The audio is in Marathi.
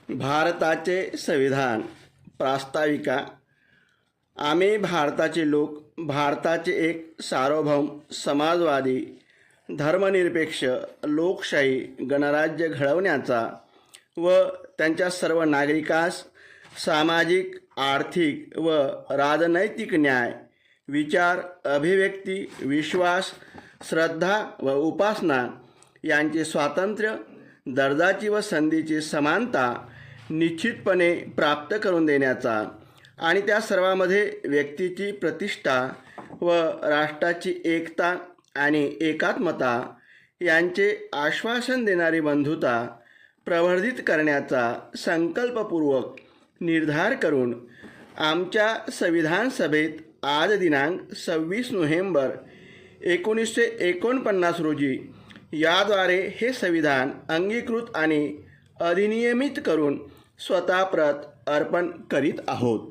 भारताचे संविधान प्रास्ताविका. आम्ही भारताचे लोक भारताचे एक सार्वभौम समाजवादी धर्मनिरपेक्ष लोकशाही गणराज्य घडवण्याचा व त्यांच्या सर्व नागरिकास सामाजिक आर्थिक व राजनैतिक न्याय विचार अभिव्यक्ती विश्वास श्रद्धा व उपासना यांचे स्वातंत्र्य दर्जाची व संधीची समानता निश्चितपणे प्राप्त करून देण्याचा आणि त्या सर्वांमध्ये व्यक्तीची प्रतिष्ठा व राष्ट्राची एकता आणि एकात्मता यांचे आश्वासन देणारी बंधुता प्रवर्धित करण्याचा संकल्पपूर्वक निर्धार करून आमच्या संविधान सभेत आज दिनांक 26 नोव्हेंबर 1949 रोजी याद्वारे हे संविधान अंगीकृत आणि अधिनियमित करून स्वतः प्रत अर्पण करीत आहोत.